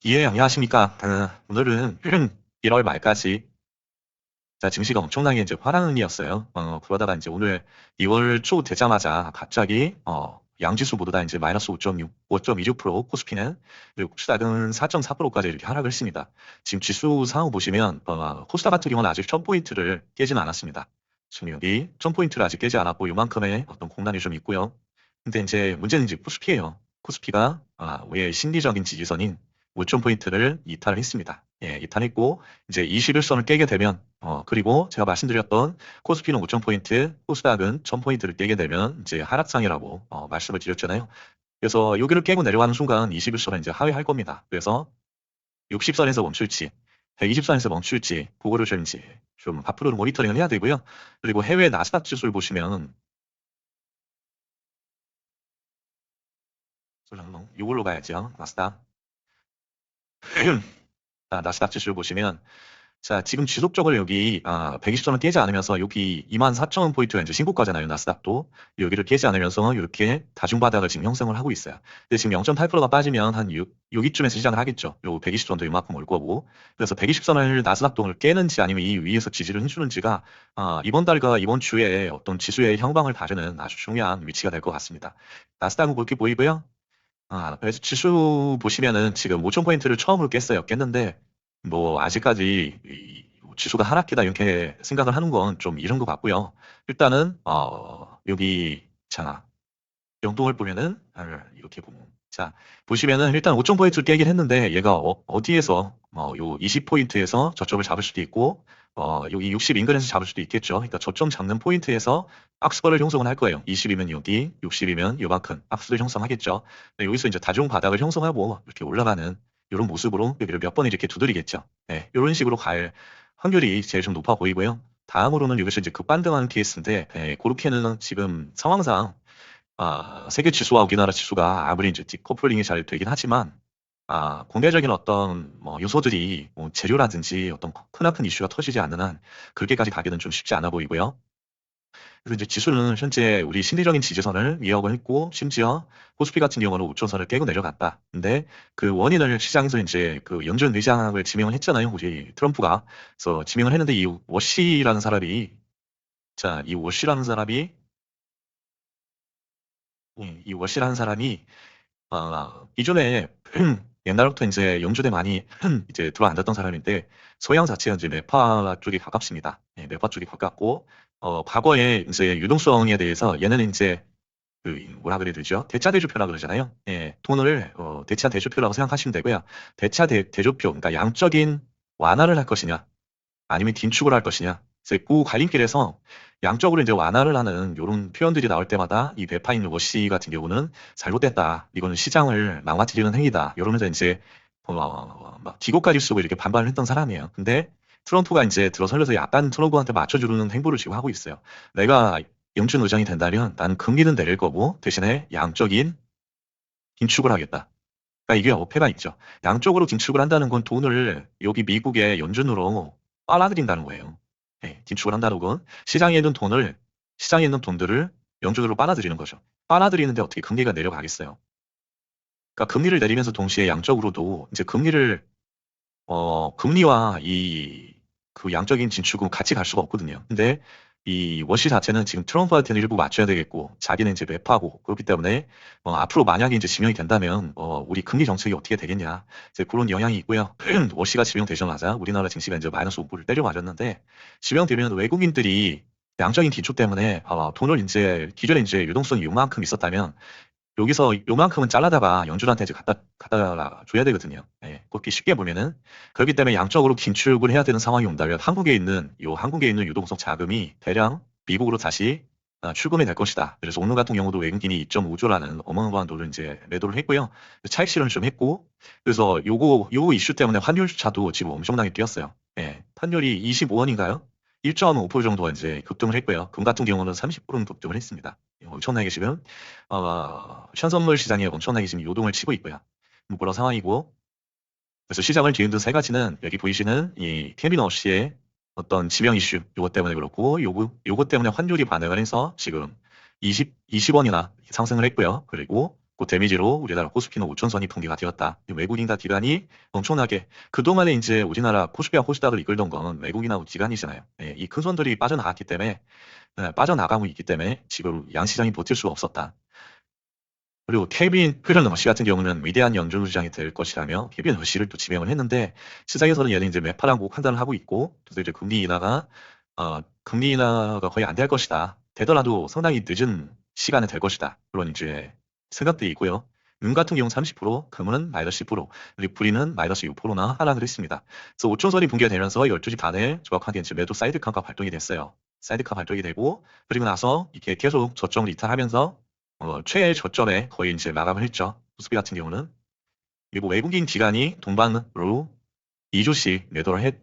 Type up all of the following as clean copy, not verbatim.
예, 안녕하십니까. 오늘은 1월 말까지 증시가 엄청나게 이제 화랑이었어요. 그러다가 이제 오늘 2월 초 되자마자 갑자기 양지수 모두 다 이제 마이너스 5.6, 5.26%, 코스피는 그리고 코스닥은 4.4%까지 이렇게 하락을 했습니다. 지금 지수 상황 보시면 코스닥 같은 경우는 아직 1000포인트를 깨지는 않았습니다. 지금 여기 1000포인트를 아직 깨지 않았고 요만큼의 어떤 공단이 좀 있고요. 근데 이제 문제는 이제 코스피예요. 코스피가 왜 심리적인 지지선인 5,000포인트를 이탈을 했습니다. 예, 이탈했고 이제 21선을 깨게 되면 그리고 제가 말씀드렸던 코스피는 5,000포인트, 코스닥은 1,000포인트를 깨게 되면 이제 하락장이라고 말씀을 드렸잖아요. 그래서 여기를 깨고 내려가는 순간 21선은 이제 하회할 겁니다. 그래서 60선에서 멈출지, 120선에서 멈출지, 그거를 좀 이제 좀 앞으로 모니터링을 해야 되고요. 그리고 해외 나스닥 지수를 보시면 이걸로 가야죠. 나스닥. 나스닥 지수를 보시면 자, 지금 지속적으로 여기 120선을 깨지 않으면서 여기 24,000포인트가 이제 신고가잖아요. 나스닥도. 여기를 깨지 않으면서 이렇게 다중바닥을 지금 형성을 하고 있어요. 근데 지금 0.8%가 빠지면 한 여기쯤에서 시작을 하겠죠. 요 120선도 이만큼 올 거고. 그래서 120선을 나스닥동을 깨는지 아니면 이 위에서 지지를 해주는지가 이번 달과 이번 주에 어떤 지수의 향방을 다루는 아주 중요한 위치가 될 것 같습니다. 나스닥은 그렇게 보이고요. 그래서 지수 보시면은 지금 5,000포인트를 처음으로 깼어요. 깼는데, 뭐, 아직까지 지수가 하락기다 이렇게 생각을 하는 건 좀 이른 것 같고요. 일단은, 여기, 자, 영동을 보면은, 이렇게 보면. 자, 보시면은 일단 5,000포인트를 깨긴 했는데, 얘가 디에서 요 20포인트에서 저점을 잡을 수도 있고, 여기 60 인근에서 잡을 수도 있겠죠. 그러니까 저점 잡는 포인트에서 박스권을 형성을 할 거예요. 20이면 여기, 60이면 요만큼 박스를 형성하겠죠. 네, 여기서 이제 다중 바닥을 형성하고 이렇게 올라가는 이런 모습으로 여기를 몇 번 이렇게 두드리겠죠. 네, 이런 식으로 갈 확률이 제일 좀 높아 보이고요. 다음으로는 여기서 이제 급반등하는 케이스인데, 그렇게는 지금 상황상 세계 지수와 우리나라 지수가 아무리 이제 디커플링이 잘 되긴 하지만, 공개적인 어떤 뭐 요소들이 뭐 재료라든지 어떤 크나큰 이슈가 터지지 않는 한 그렇게까지 가기는 좀 쉽지 않아 보이고요. 그래서 이제 지수는 현재 우리 심리적인 지지선을 이어가고 있고, 심지어 코스피 같은 경우는 5천선을 깨고 내려갔다. 근데 그 원인을 시장에서 이제 그 연준 의장을 지명을 했잖아요. 우리 트럼프가. 그래서 지명을 했는데 이 워시라는 사람이, 자, 이 워시라는 사람이, 이 워시라는 사람이 이전에 옛날부터 이제 연준에 많이 이제 들어앉았던 사람인데 소양 자체가 이제 매파 쪽이 가깝습니다. 예, 매파 쪽이 가깝고 과거에 이제 유동성에 대해서 얘는 이제 그 뭐라 그래야 되죠? 대차 대조표라 그러잖아요. 예, 돈을 대차 대조표라고 생각하시면 되고요. 대차 대조표, 그러니까 양적인 완화를 할 것이냐, 아니면 긴축을 할 것이냐. 그래서 그 갈림길에서 양적으로 이제 완화를 하는 이런 표현들이 나올 때마다 이 베파인 워시 같은 경우는 잘못됐다. 이거는 시장을 망가뜨리는 행위다. 이러면서 이제 막 기고까지 쓰고 이렇게 반발을 했던 사람이에요. 근데 트럼프가 이제 들어서면서 약간 트럼프한테 맞춰주는 행보를 지금 하고 있어요. 내가 연준 의장이 된다면 난 금리는 내릴 거고 대신에 양적인 긴축을 하겠다. 그러니까 이게 어폐가 있죠. 양쪽으로 긴축을 한다는 건 돈을 여기 미국의 연준으로 빨아들인다는 거예요. 예, 긴축을 한다는 건 시장에 있는 돈들을 연준으로 빨아들이는 거죠. 빨아들이는데 어떻게 금리가 내려가겠어요? 그러니까 금리를 내리면서 동시에 양적으로도 이제 금리와 그 양적인 진축은 같이 갈 수가 없거든요. 근데 이 워시 자체는 지금 트럼프한테는 일부 맞춰야 되겠고, 자기는 이제 매파고, 그렇기 때문에, 앞으로 만약에 이제 지명이 된다면, 우리 금리 정책이 어떻게 되겠냐. 이제 그런 영향이 있고요. 워시가 지명되자마자 우리나라 증시가 이제 마이너스 5%를 때려 맞았는데, 지명되면 외국인들이 양적인 기초 때문에, 돈을 이제, 기존에 이제 유동성이 요만큼 있었다면, 여기서 요만큼은 잘라다가 연준한테 이제 갖다 줘야 되거든요. 예, 그렇게 쉽게 보면은. 그렇기 때문에 양적으로 긴축을 해야 되는 상황이 온다면 한국에 있는 유동성 자금이 대량 미국으로 다시 출금이 될 것이다. 그래서 오늘 같은 경우도 외국인이 2.5조라는 어마어마한 돈을 이제 매도를 했고요. 차익 실현을 좀 했고, 그래서 요 이슈 때문에 환율차도 지금 엄청나게 뛰었어요. 예, 환율이 25원인가요? 1.5% 정도가 이제 급등을 했고요. 금 같은 경우는 30%는 급등을 했습니다. 엄청나게 지금 현선물 시장에 엄청나게 지금 요동을 치고 있고요. 뭐 그런 상황이고, 그래서 시장을 뒤흔든 세 가지는 여기 보이시는 이 케빈 씨의 어떤 지명 이슈 요것 때문에 그렇고, 요것 때문에 환율이 반응을 해서 지금 20원이나 상승을 했고요. 그리고 그 데미지로 우리나라 코스피는 5천선이 붕괴가 되었다. 외국인과 기관이 엄청나게 그동안에 이제 우리나라 코스피와 코스닥을 이끌던 건 외국인하고 기관이잖아요. 예, 이 큰 손들이 빠져나갔기 때문에 빠져나가고 있기 때문에 지금 양시장이 버틸 수가 없었다. 그리고 케빈 흐르너시 같은 경우는 위대한 연주주장이 될 것이라며 케빈 허시를 또 지명을 했는데 시장에서는 얘는 이제 매파라고 판단을 하고 있고 그래서 이제 금리 인하가 거의 안 될 것이다. 되더라도 상당히 늦은 시간에 될 것이다. 그런 이제 생각들이 있고요. 금 같은 경우 30%, 금은 마이너스 10%, 그리고 불이는 마이너스 6%나 하락을 했습니다. 그래서 5천선이 붕괴되면서 12시 반에 정확하게 이제 매도 사이드카가 발동이 됐어요. 사이드카 발동이 되고 그리고 나서 이렇게 계속 저점을 이탈하면서 최애 저점에 거의 이제 마감을 했죠. 코스피 같은 경우는. 그리고 외국인 기관이 동반으로 2조씩 매도를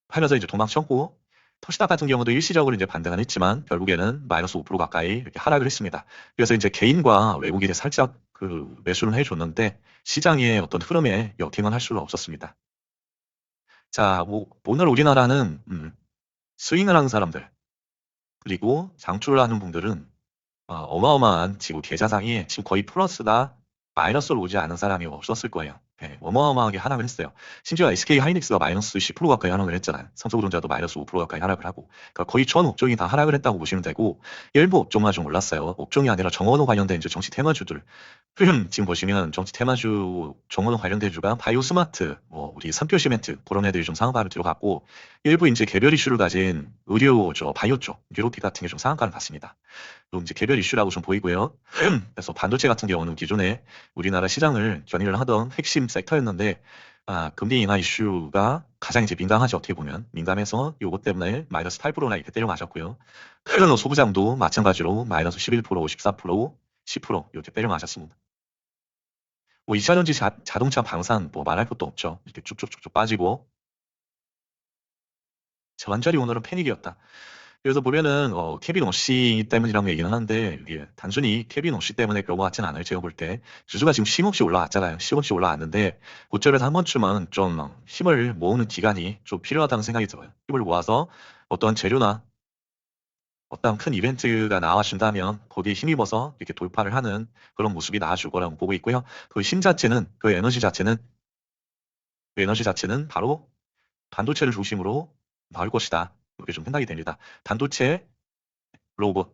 하면서 이제 도망쳤고, 터시닥 같은 경우도 일시적으로 이제 반등은 했지만, 결국에는 마이너스 5% 가까이 이렇게 하락을 했습니다. 그래서 이제 개인과 외국인이 살짝 그 매수를 해줬는데, 시장의 어떤 흐름에 역행은 할 수가 없었습니다. 자, 뭐, 오늘 우리나라는, 스윙을 하는 사람들, 그리고 장출을 하는 분들은 어마어마한 지금 계좌상이 지금 거의 플러스다 마이너스로 오지 않은 사람이 없었을 거예요. 예, 어마어마하게 하락을 했어요. 심지어 SK 하이닉스가 마이너스 10% 가까이 하락을 했잖아요. 삼성전자도 마이너스 5% 가까이 하락을 하고, 그러니까 거의 전 업종이 다 하락을 했다고 보시면 되고, 일부 업종만 좀 올랐어요. 업종이 아니라 정원호 관련된 이제 정치 테마주들. 지금 보시면 정치 테마주, 정원호 관련된 주가 바이오스마트, 뭐 우리 삼표시멘트 그런 애들이 좀 상한가를 들어갔고, 일부 이제 개별 이슈를 가진 의료, 바이오 쪽, 뉴로피 같은 게 좀 상한가를 갔습니다. 또 이제 개별 이슈라고 좀 보이고요. 그래서 반도체 같은 경우는 기존에 우리나라 시장을 견인을 하던 핵심 섹터였는데, 금리 인하 이슈가 가장 이제 민감하지 어떻게 보면 민감해서 요것 때문에 마이너스 8%나 이렇게 때려 맞았고요. 소부장도 마찬가지로 마이너스 11%, 14%, 10% 이렇게 때려 맞았습니다. 뭐 2차전지 자동차 방산 뭐 말할 것도 없죠. 이렇게 쭉쭉쭉쭉 빠지고 완전히 오늘은 패닉이었다. 그래서 보면은 케빈 오씨 때문이라고 얘기는 하는데 이게 단순히 케빈 오씨 때문에 그런 것 같지는 않아요. 제가 볼 때 주주가 지금 쉼없이 올라왔잖아요. 쉼없이 올라왔는데 고점에서 한 번쯤은 좀 힘을 모으는 기간이 좀 필요하다는 생각이 들어요. 힘을 모아서 어떤 재료나 어떤 큰 이벤트가 나와준다면 거기에 힘입어서 이렇게 돌파를 하는 그런 모습이 나와줄 거라고 보고 있고요. 그 힘 자체는 그 에너지 자체는 바로 반도체를 중심으로 나올 것이다. 이렇게 좀 생각이 됩니다. 반도체 로봇.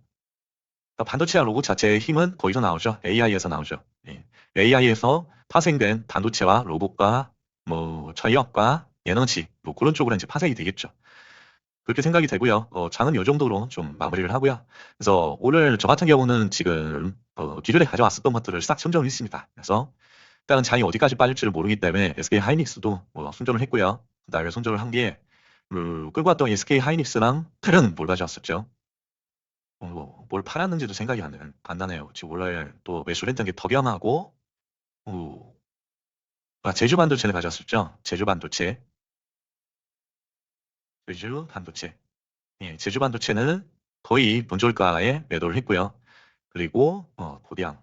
반도체와 로봇 자체의 힘은 거기서 나오죠. AI에서 나오죠. 예. AI에서 파생된 반도체와 로봇과 뭐 전력과 에너지 뭐 그런 쪽으로 이제 파생이 되겠죠. 그렇게 생각이 되고요. 장은 이 정도로 좀 마무리를 하고요. 그래서 오늘 저 같은 경우는 지금 기존에 가져왔었던 것들을 싹 손절을 했습니다. 그래서 일단은 장이 어디까지 빠질지를 모르기 때문에 SK 하이닉스도 뭐 손절을 했고요. 그다음에 손절을 한 게 끌고 왔던 SK 하이닉스랑 틀은 뭘 가져왔었죠. 뭘 팔았는지도 생각이 안 나네요. 지금 원래 또 매수를 했던 게 덕영하고, 어, 제주 반도체를 가져왔었죠. 제주 반도체. 제주 반도체. 예, 제주 반도체는 거의 본저가에 매도를 했고요. 그리고, 고디양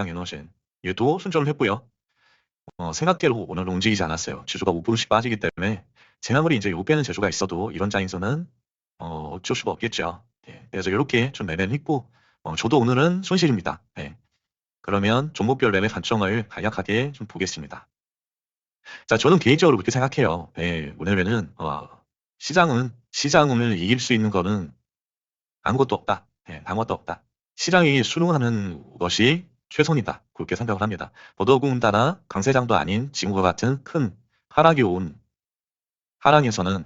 에너젠. 얘도 순조를 했고요. 생각대로 오늘 움직이지 않았어요. 지수가 5%씩 빠지기 때문에, 제 아무리 이제 요 빼는 재주가 있어도 이런 장에서는, 어쩔 수가 없겠죠. 예, 그래서 이렇게 좀 매매를 했고, 저도 오늘은 손실입니다. 예. 그러면 종목별 매매 관점을 간략하게 좀 보겠습니다. 자, 저는 개인적으로 그렇게 생각해요. 예, 뭐냐면은, 시장을 이길 수 있는 거는 아무것도 없다. 예, 아무것도 없다. 시장이 수능하는 것이 최선이다. 그렇게 생각을 합니다. 더더군다나 강세장도 아닌 지금과 같은 큰 하락이 온 하락에서는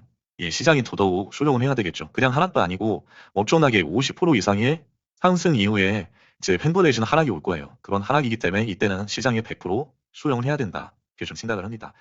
시장이 더더욱 수용을 해야 되겠죠. 그냥 하락도 아니고 엄청나게 50% 이상의 상승 이후에 이제 횡보내지는 하락이 올 거예요. 그런 하락이기 때문에 이때는 시장이 100% 수용을 해야 된다. 이렇게 좀 생각을 합니다.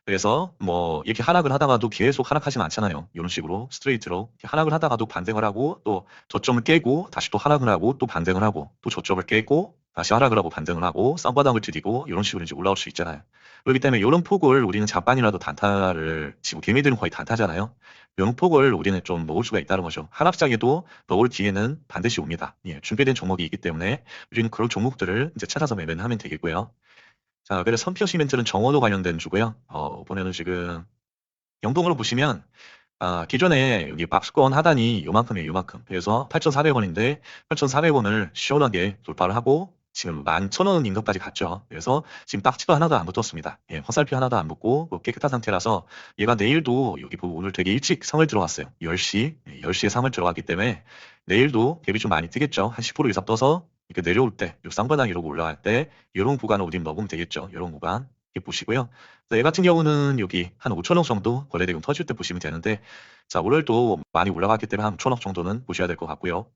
그래서 뭐 이렇게 하락을 하다가도 계속 하락하진 않잖아요. 이런 식으로 스트레이트로 하락을 하다가도 반등을 하고 또 저점을 깨고 다시 또 하락을 하고 또 반등을 하고 또 저점을 깨고 다시 하락을 하고 반등을 하고 쌍바닥을 들이고 이런 식으로 이제 올라올 수 있잖아요. 그렇기 때문에 이런 폭을 우리는 잠깐이라도 단타를 지금 개미들은 거의 단타잖아요. 이런 폭을 우리는 좀 먹을 수가 있다는 거죠. 하락장에도 먹을 기회는 반드시 옵니다. 예, 준비된 종목이 있기 때문에 우리는 그런 종목들을 이제 찾아서 매매를 하면 되겠고요. 자, 그래서 선표 시멘트는 정원호 관련된 주고요. 보면은 지금 연봉으로 보시면 기존에 여기 박스권 하단이 요만큼이에요, 요만큼. 그래서 8,400원인데 8,400원을 시원하게 돌파를 하고 지금 11,000원 인근까지 갔죠. 그래서 지금 딱지도 하나도 안 붙었습니다. 예, 화살표 하나도 안 붙고 뭐 깨끗한 상태라서 얘가 내일도 여기 보고 오늘 되게 일찍 상을 들어왔어요. 10시, 10시에 상을 들어갔기 때문에 내일도 갭이 좀 많이 뜨겠죠. 한 10% 이상 떠서 이렇게 내려올 때, 요 쌍바닥 이러고 올라갈 때 이런 구간을 어디 먹으면 되겠죠. 이런 구간 이렇게 보시고요. 얘 같은 경우는 여기 한 5천억 정도 거래대금 터질 때 보시면 되는데, 자, 오늘도 많이 올라갔기 때문에 한 1천억 정도는 보셔야 될 것 같고요.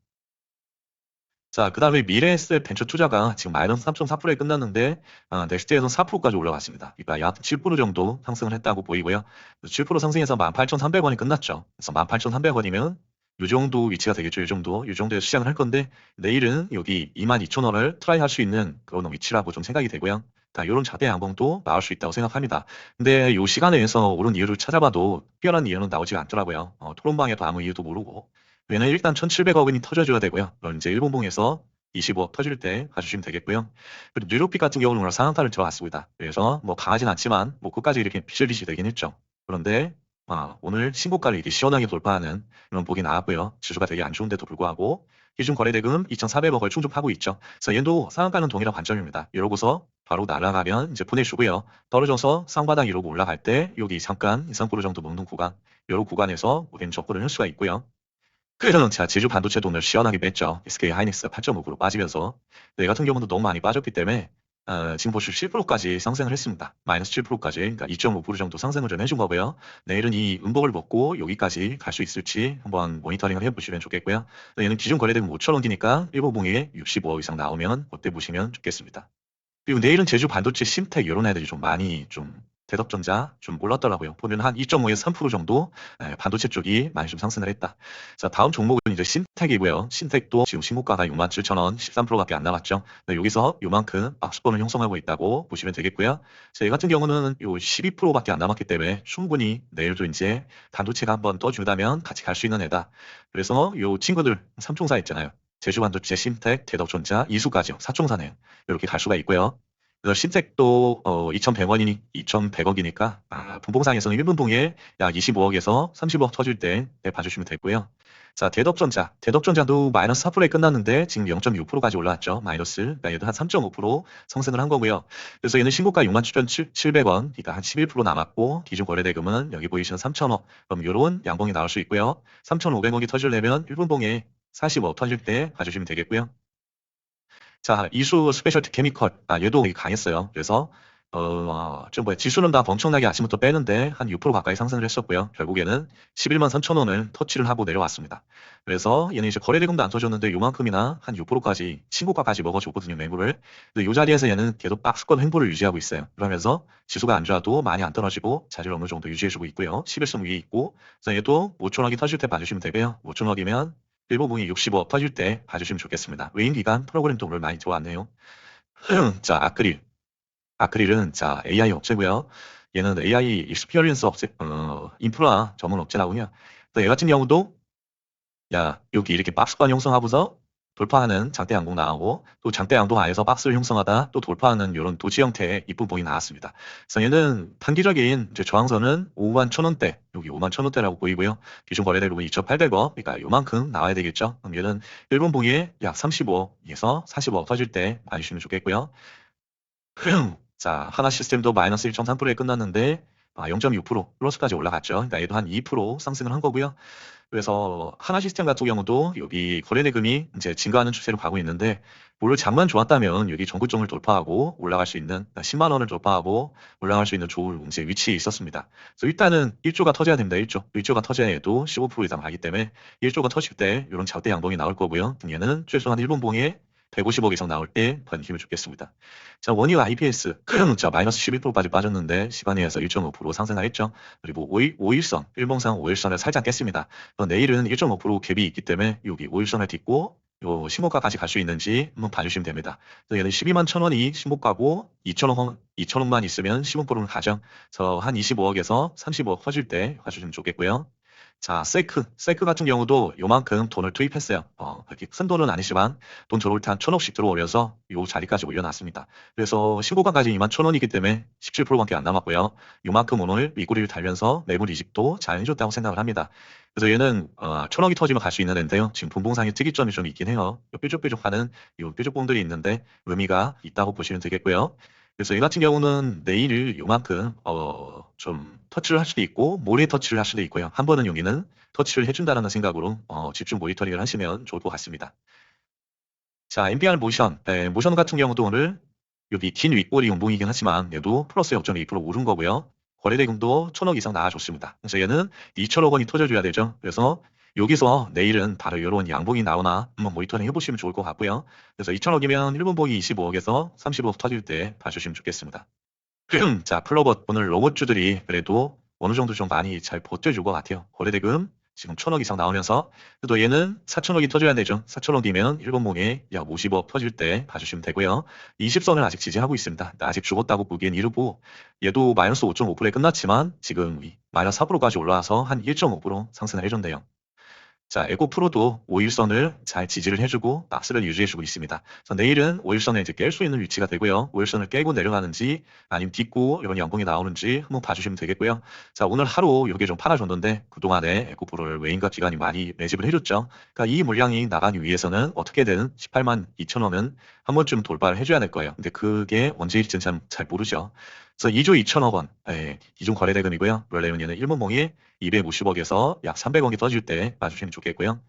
자, 그 다음에 미래에셋 벤처 투자가 지금 마이너스 3.4%에 끝났는데, 넥스트에서는 4%까지 올라갔습니다. 그러니까 약 7% 정도 상승을 했다고 보이고요. 7% 상승해서 18,300원이 끝났죠. 그래서 18,300원이면 이 정도 위치가 되겠죠. 이 정도에서 시작을 할 건데, 내일은 여기 22,000원을 트라이 할 수 있는 그런 위치라고 좀 생각이 되고요. 자, 이런 자대 양봉도 나올 수 있다고 생각합니다. 근데 이 시간에서 오른 이유를 찾아봐도 특별한 이유는 나오지 않더라고요. 토론방에도 아무 이유도 모르고. 얘는 일단 1,700억 원이 터져줘야 되고요. 그럼 이제 일본봉에서 25억 터질 때 가주시면 되겠고요. 그리고 뉴로픽 같은 경우는 오늘 상한타를 들어왔습니다. 그래서 뭐 강하진 않지만 뭐 끝까지 이렇게 피실리시 되긴 했죠. 그런데 오늘 신고가를 이렇게 시원하게 돌파하는 이런 보기 나왔고요. 지수가 되게 안 좋은데도 불구하고 기준 거래대금 2,400억을 충족하고 있죠. 그래서 얘도 상한가는 동일한 관점입니다. 이러고서 바로 날아가면 이제 보내주고요. 떨어져서 상바닥 이러고 올라갈 때 여기 잠깐 2~3% 정도 먹는 구간, 이런 구간에서 우리는 접근을 할 수가 있고요. 그래서 자, 제주 반도체도 오늘 시원하게 뺐죠. SK 하이닉스 8.5% 빠지면서. 얘 같은 경우도 너무 많이 빠졌기 때문에 지금 보시면 7%까지 상승을 했습니다. 마이너스 7%까지, 그러니까 2.5% 정도 상승을 좀 해준 거고요. 내일은 이 음복을 먹고 여기까지 갈 수 있을지 한번 모니터링을 해보시면 좋겠고요. 얘는 기준 거래대금 5,000원이니까 일본봉에 65억 이상 나오면 그때 보시면 좋겠습니다. 그리고 내일은 제주 반도체 심텍 이런 애들이 좀 많이 좀 대덕전자 좀 올랐더라고요. 보면 한 2.5에서 3% 정도 반도체 쪽이 많이 좀 상승을 했다. 자, 다음 종목은 이제 신텍이고요. 신텍도 지금 신고가가 67,000원, 13%밖에 안 나갔죠. 네, 여기서 요만큼 박스권을 형성하고 있다고 보시면 되겠고요. 자, 이 같은 경우는 요 12%밖에 안 남았기 때문에 충분히 내일도 이제 반도체가 한번 떠준다면 같이 갈 수 있는 애다. 그래서 요 친구들 삼총사 있잖아요. 제주반도체, 신텍, 대덕전자, 이수까지요. 사총사네요. 이렇게 갈 수가 있고요. 그래서 신택도 2,100원이니 2,100억이니까 분봉상에서는 1분봉에 약 25억에서 30억 터질 때 봐주시면 되고요. 자, 대덕전자도 마이너스 4%에 끝났는데 지금 0.6%까지 올라왔죠. 마이너스. 그러니까 얘도 한 3.5% 상승을 한 거고요. 그래서 얘는 신고가 67,700원, 그러니까 한 11% 남았고 기준 거래대금은 여기 보이시는 3,000억. 그럼 이런 양봉이 나올 수 있고요. 3,500억이 터지려면 1분봉에 40억 터질 때 봐주시면 되겠고요. 자, 이수 스페셜티 케미컬. 얘도 되게 강했어요. 그래서, 지수는 다 엄청나게 아침부터 빼는데 한 6% 가까이 상승을 했었고요. 결국에는 11만 3천 원을 터치를 하고 내려왔습니다. 그래서 얘는 이제 거래대금도 안 터졌는데 요만큼이나 한 6%까지, 신고가까지 먹어줬거든요, 매물을. 근데 이 자리에서 얘는 계속 박스권 횡보를 유지하고 있어요. 그러면서 지수가 안 좋아도 많이 안 떨어지고 자리를 어느 정도 유지해주고 있고요. 11선 위에 있고, 그래서 얘도 5천억이 터질 때 봐주시면 되고요. 5천억이면 일본봉이 65억 터질 때 봐주시면 좋겠습니다. 외인 기간 프로그램도 오늘 많이 들어왔네요. 자, 아크릴은 자 AI 업체고요. 얘는 AI 익스피리언스 업체, 인프라 전문 업체라고요. 또 얘 같은 경우도 야, 여기 이렇게 박스권 형성하고서 돌파하는 장대 양봉 나오고 또 장대 양봉 안에서 박스를 형성하다 또 돌파하는 이런 도치 형태의 이쁜 봉이 나왔습니다. 그래서 얘는 단기적인 이제 저항선은 5만 1,000원대, 여기 5만 1,000원대라고 보이고요. 기준 거래대금은 2,800억, 그러니까 요만큼 나와야 되겠죠. 그럼 얘는 일본 봉에 약 35억에서 40억 터질 때 봐주시면 좋겠고요. 자, 하나 시스템도 마이너스 1.3%에 끝났는데 0.6% 플러스까지 올라갔죠. 그러니까 얘도 한 2% 상승을 한 거고요. 그래서 하나 시스템 같은 경우도 여기 거래대금이 이제 증가하는 추세로 가고 있는데, 오늘 장만 좋았다면 여기 전고점을 돌파하고 올라갈 수 있는 10만 원을 돌파하고 올라갈 수 있는 좋은 이제 위치에 있었습니다. 그래서 일단은 1조가 터져야 됩니다. 1조가 터져야 해도 15% 이상 가기 때문에 1조가 터질 때 이런 절대 양봉이 나올 거고요. 얘는 최소한 일본봉에 150억 이상 나올 때 관심을 주겠습니다. 자, 원유 IPS. 자, 마이너스 11%까지 빠졌는데 시간에 의해서 1.5% 상승하였죠. 그리고 5일선, 일봉상 5일선을 살짝 깼습니다. 내일은 1.5% 갭이 있기 때문에 여기 5일선을 딛고 요 신고가까지 갈 수 있는지 한번 봐주시면 됩니다. 그래서 얘는 12만 1,000원이 신고가고 2천억만 있으면 15%는 가정. 그래서 한 25억에서 35억 터질 때 봐주시면 좋겠고요. 자, 세크 같은 경우도 요만큼 돈을 투입했어요. 그렇게 큰 돈은 아니지만 돈 들어올 때 한 1,000억씩 들어오려서 요 자리까지 올려놨습니다. 그래서 신고가까지 21,000원이기 때문에 17%밖에 안 남았고요. 요만큼 오늘 윗꼬리를 달면서 매물 이직도 잘 해줬다고 생각을 합니다. 그래서 얘는 1,000억이 터지면 갈 수 있는 애인데요. 지금 분봉상의 특이점이 좀 있긴 해요. 요 뾰족뾰족하는 요 뾰족봉들이 있는데 의미가 있다고 보시면 되겠고요. 그래서 이 같은 경우는 내일을 요만큼 좀 터치를 할 수도 있고 모레 터치를 할 수도 있고요. 한 번은 여기는 터치를 해준다는 생각으로 집중 모니터링을 하시면 좋을 것 같습니다. 자, MBR 모션, 모션 같은 경우도 오늘 여기 긴 윗꼬리 운봉이긴 하지만 얘도 플러스 0.2% 오른 거고요. 거래대금도 1,000억 이상 나와줬습니다. 그래서 얘는 2,000억 원이 터져줘야 되죠. 그래서 여기서 내일은 바로 이런 양봉이 나오나 한번 모니터링 해보시면 좋을 것 같고요. 그래서 2,000억이면 1분봉이 25억에서 35억 터질 때 봐주시면 좋겠습니다. 자, 플러벗 오늘 로봇주들이 그래도 어느 정도 좀 많이 잘 버텨줄 것 같아요. 거래대금 지금 1,000억 이상 나오면서 또 얘는 4,000억이 터져야 되죠. 4,000억이면 일본봉에 약 50억 터질 때 봐주시면 되고요. 20선을 아직 지지하고 있습니다. 아직 죽었다고 보기엔 이르고 얘도 마이너스 5.5%에 끝났지만 지금 마이너스 4%까지 올라와서 한 1.5% 상승을 해줬네요. 자, 에고 프로도 5일선을 잘 지지를 해주고 박스를 유지해주고 있습니다. 그래서 내일은 5일선에 이제 깰 수 있는 위치가 되고요. 5일선을 깨고 내려가는지 아니면 딛고 이런 양봉이 나오는지 한번 봐주시면 되겠고요. 자, 오늘 하루 이렇게 좀 팔아줬는데 그동안에 에고 프로를 외인과 기관이 많이 매집을 해줬죠. 그러니까 이 물량이 나가기 위해서는 어떻게든 18만 2천원은 한 번쯤 돌파를 해줘야 될 거예요. 근데 그게 언제일지는 잘 모르죠. 그래서 2조 2천억 원, 이중 거래대금이고요. 원래는 얘는 1분봉이 250억에서 약 300억이 터질 때 봐주시면 좋겠고요.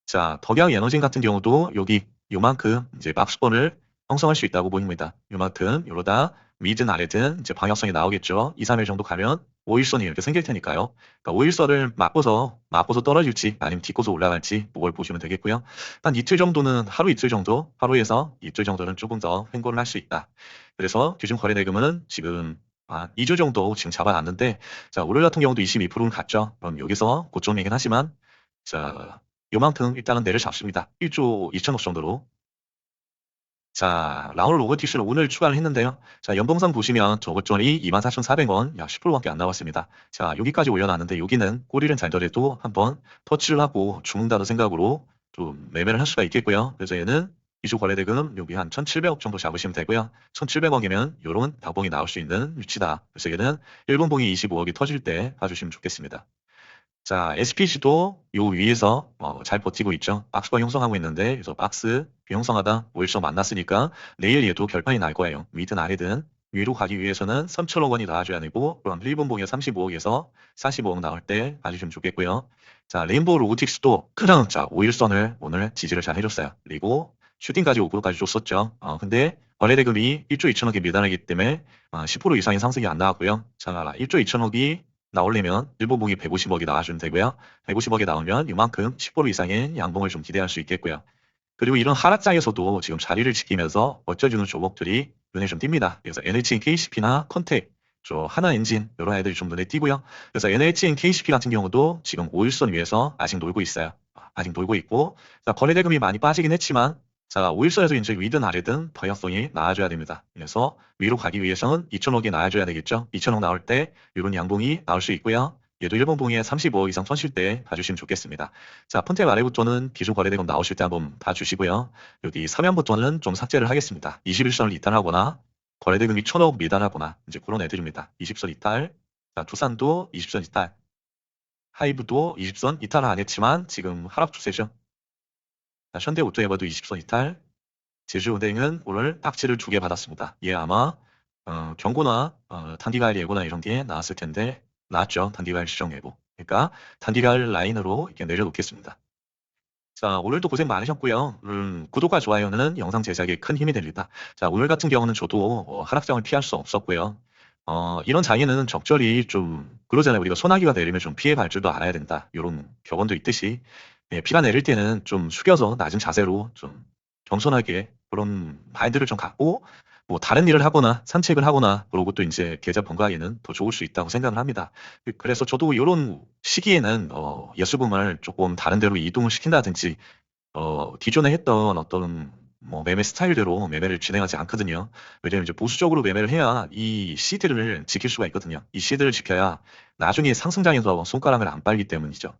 자, 덕양 에너진 같은 경우도 여기 요만큼 이제 박스권을 형성할 수 있다고 보입니다. 요만큼 이러다 위든 아래든 이제 방향성이 나오겠죠. 2, 3일 정도 가면 5일선이 이렇게 생길 테니까요. 그러니까 5일선을 맛보서 떨어질지 아니면 딛고서 올라갈지 그걸 보시면 되겠고요. 한 이틀 정도는 하루 이틀 정도, 하루에서 이틀 정도는 조금 더 횡보를 할 수 있다. 그래서 기준 거래대금은 지금 2주 정도 지금 잡아놨는데, 자, 오늘 같은 경우도 22%는 갔죠. 그럼 여기서 고점이긴 하지만, 자, 요만큼 일단은 내를 잡습니다. 1조 2천억 정도로. 자, 라울 로보틱스를 오늘 추가를 했는데요. 자, 연봉상 보시면 저것전이 24,400원, 약 10%밖에 안 나왔습니다. 자, 여기까지 올려놨는데 여기는 꼬리는 잘더라도 한번 터치를 하고 죽는다는 생각으로 좀 매매를 할 수가 있겠고요. 그래서 얘는 이주 거래대금 여기 한 1,700억 정도 잡으시면 되고요. 1,700억이면 요런 다봉이 나올 수 있는 위치다. 그래서 얘는 1분봉이 25억이 터질 때 봐주시면 좋겠습니다. 자, SPC도 요 위에서 잘 버티고 있죠. 박스가 형성하고 있는데, 그래서 박스 비형성하다 5일선 만났으니까 내일 얘도 결판이 날 거예요. 위든 아래든 위로 가기 위해서는 3천억 원이 나와줘야 되고, 그럼 1분봉에 35억에서 45억 나올 때 봐주시면 좋겠고요. 자, 레인보우 로보틱스도 자, 5일선을 오늘 지지를 잘 해줬어요. 그리고 슈팅까지 5%까지 줬었죠. 근데 거래대금이 1조 2천억이 미달하기 때문에 10% 이상의 상승이 안 나왔고요. 자, 1조 2천억이 나오려면 일본봉이 150억이 나와주면 되고요. 150억이 나오면 이만큼 10% 이상의 양봉을 좀 기대할 수 있겠고요. 그리고 이런 하락장에서도 지금 자리를 지키면서 버텨주는 종목들이 눈에 좀 띕니다. 그래서 NHN KCP나 컨택, 하나 엔진 이런 애들이 좀 눈에 띄고요. 그래서 NHN KCP 같은 경우도 지금 5일선 위에서 아직 놀고 있어요. 아직 놀고 있고, 자, 거래대금이 많이 빠지긴 했지만, 자, 5일선에서 이제 위든 아래든 방향성이 나와줘야 됩니다. 그래서 위로 가기 위해서는 2천억이 나와줘야 되겠죠. 2천억 나올 때 이런 양봉이 나올 수 있고요. 얘도 1번봉에 35억 이상 터질 때 봐주시면 좋겠습니다. 자, 폰텍 아래부터는 기준 거래대금 나오실 때 한번 봐주시고요. 여기 서면부터는 좀 삭제를 하겠습니다. 21선을 이탈하거나 거래대금이 1,000억 미달하거나 이제 그런 애들입니다. 20선 이탈, 자, 두산도 20선 이탈, 하이브도 20선 이탈은 안 했지만 지금 하락 추세죠. 자, 현대오토에버도 20선 이탈, 제주은행은 오늘 딱지를 2개 받았습니다. 얘 아마 경고나 단기가일 예고나 이런 게 나왔을 텐데 나왔죠. 단기가일 시정 예고. 그러니까 단기가일 라인으로 이렇게 내려놓겠습니다. 자, 오늘도 고생 많으셨고요. 구독과 좋아요는 영상 제작에 큰 힘이 됩니다. 자, 오늘 같은 경우는 저도 하락장을 피할 수 없었고요. 이런 장애는 적절히 좀 그러잖아요. 우리가 소나기가 내리면 좀 피해 갈 줄도 알아야 된다. 이런 격언도 있듯이 비가 내릴 때는 좀 숙여서 낮은 자세로 좀 겸손하게 그런 마인드를 좀 갖고 뭐 다른 일을 하거나 산책을 하거나 그러고 또 이제 계좌 번거하기는 더 좋을 수 있다고 생각을 합니다. 그래서 저도 이런 시기에는 예수금을 조금 다른 데로 이동을 시킨다든지 기존에 했던 어떤 뭐 매매 스타일대로 매매를 진행하지 않거든요. 왜냐면 이제 보수적으로 매매를 해야 이 시드를 지킬 수가 있거든요. 이 시드를 지켜야 나중에 상승장에서 손가락을 안 빨기 때문이죠.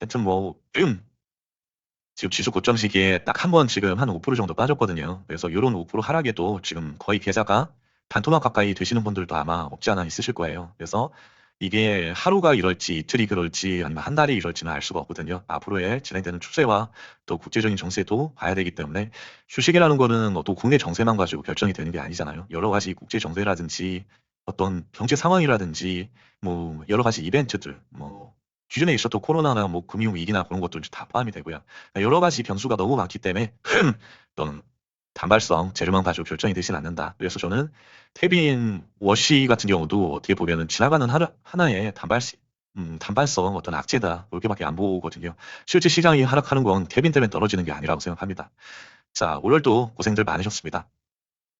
하여튼 뭐 지금 지수 고점 시기에 딱 한 번 지금 한 5% 정도 빠졌거든요. 그래서 요런 5% 하락에도 지금 거의 계좌가 반토막 가까이 되시는 분들도 아마 없지 않아 있으실 거예요. 그래서 이게 하루가 이럴지 이틀이 그럴지 아니면 한 달이 이럴지는 알 수가 없거든요. 앞으로의 진행되는 추세와 또 국제적인 정세도 봐야 되기 때문에 주식이라는 거는 또 국내 정세만 가지고 결정이 되는 게 아니잖아요. 여러 가지 국제 정세라든지 어떤 경제 상황이라든지 뭐 여러 가지 이벤트들 뭐 기존에 있었던 코로나나 뭐 금융위기나 그런 것들 다 포함이 되고요. 여러 가지 변수가 너무 많기 때문에 어떤 단발성 재료만 가지고 결정이 되진 않는다. 그래서 저는 태빈 워시 같은 경우도 어떻게 보면은 지나가는 하나의 단발성 어떤 악재다. 그렇게밖에 안 보거든요. 실제 시장이 하락하는 건 태빈 때문에 떨어지는 게 아니라고 생각합니다. 자, 오늘도 고생들 많으셨습니다.